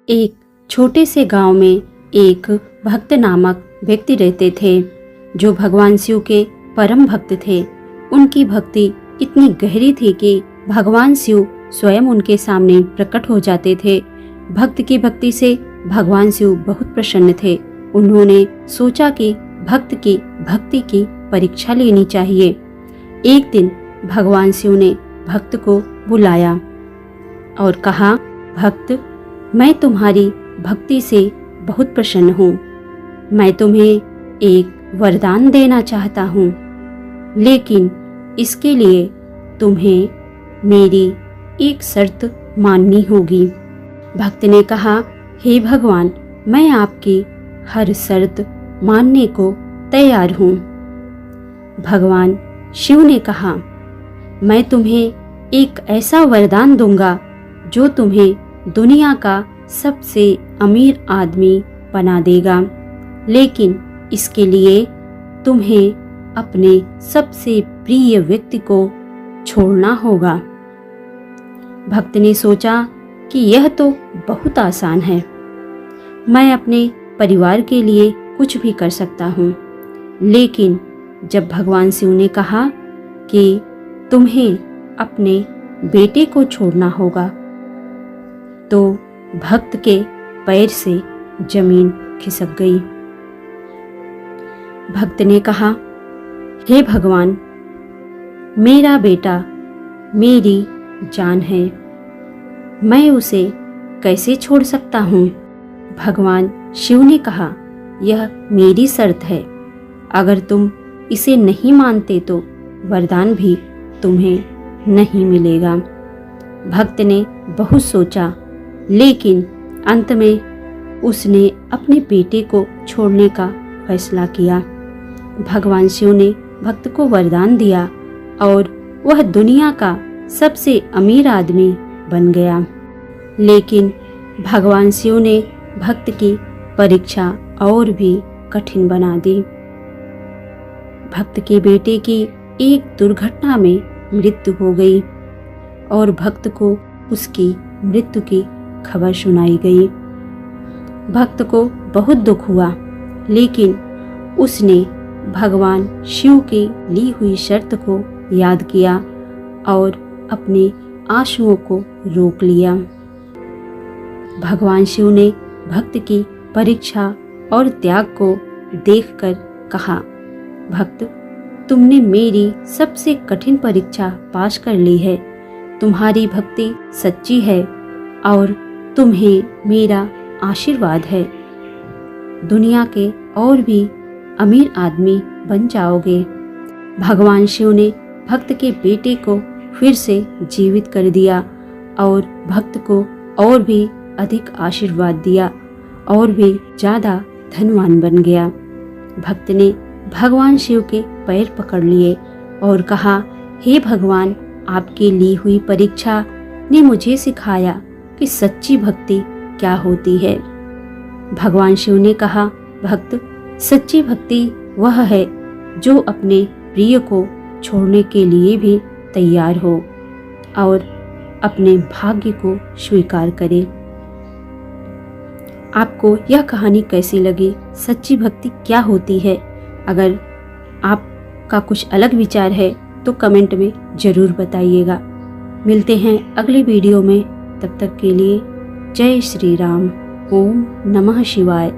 एक छोटे से गांव में एक भक्त नामक व्यक्ति रहते थे जो भगवान शिव के परम भक्त थे। उनकी भक्ति इतनी गहरी थी कि भगवान शिव स्वयं उनके सामने प्रकट हो जाते थे। भक्त की भक्ति से भगवान शिव बहुत प्रसन्न थे। उन्होंने सोचा कि भक्त की भक्ति की परीक्षा लेनी चाहिए। एक दिन भगवान शिव ने भक्त को बुलाया और कहा, भक्त, मैं तुम्हारी भक्ति से बहुत प्रसन्न हूँ। मैं तुम्हें एक वरदान देना चाहता हूँ, लेकिन इसके लिए तुम्हें मेरी एक शर्त माननी होगी। भक्त ने कहा, हे भगवान, मैं आपकी हर शर्त मानने को तैयार हूँ। भगवान शिव ने कहा, मैं तुम्हें एक ऐसा वरदान दूंगा जो तुम्हें दुनिया का सबसे अमीर आदमी बना देगा, लेकिन इसके लिए तुम्हें अपने सबसे प्रिय व्यक्ति को छोड़ना होगा। भक्त ने सोचा कि यह तो बहुत आसान है, मैं अपने परिवार के लिए कुछ भी कर सकता हूँ। लेकिन जब भगवान शिव ने कहा कि तुम्हें अपने बेटे को छोड़ना होगा, तो भक्त के पैर से जमीन खिसक गई। भक्त ने कहा, हे भगवान, मेरा बेटा मेरी जान है, मैं उसे कैसे छोड़ सकता हूँ। भगवान शिव ने कहा, यह मेरी शर्त है, अगर तुम इसे नहीं मानते तो वरदान भी तुम्हें नहीं मिलेगा। भक्त ने बहुत सोचा, लेकिन अंत में उसने अपने बेटे को छोड़ने का फैसला किया। भगवान शिव ने भक्त को वरदान दिया और वह दुनिया का सबसे अमीर आदमी बन गया। लेकिन भगवान शिव ने भक्त की परीक्षा और भी कठिन बना दी। भक्त के बेटे की एक दुर्घटना में मृत्यु हो गई और भक्त को उसकी मृत्यु की खबर सुनाई गई। भक्त को बहुत दुख हुआ, लेकिन उसने भगवान शिव की ली हुई शर्त को याद किया और अपने आंसुओं को रोक लिया। भगवान शिव ने भक्त की परीक्षा और त्याग को देखकर कहा, भक्त, तुमने मेरी सबसे कठिन परीक्षा पास कर ली है। तुम्हारी भक्ति सच्ची है और तुम्हें मेरा आशीर्वाद है। दुनिया के और भी अमीर आदमी बन जाओगे। भगवान शिव ने भक्त के बेटे को फिर से जीवित कर दिया और भक्त को और भी अधिक आशीर्वाद दिया और भी ज़्यादा धनवान बन गया। भक्त ने भगवान शिव के पैर पकड़ लिए और कहा, हे भगवान, आपकी ली हुई परीक्षा ने मुझे सिखाया कि सच्ची भक्ति क्या होती है। भगवान शिव ने कहा, भक्त, सच्ची भक्ति वह है जो अपने प्रिय को छोड़ने के लिए भी तैयार हो और अपने भाग्य को स्वीकार करे। आपको यह कहानी कैसी लगी? सच्ची भक्ति क्या होती है? अगर आपका कुछ अलग विचार है तो कमेंट में ज़रूर बताइएगा। मिलते हैं अगले वीडियो में, तब तक के लिए जय श्री राम। ओम नमः शिवाय।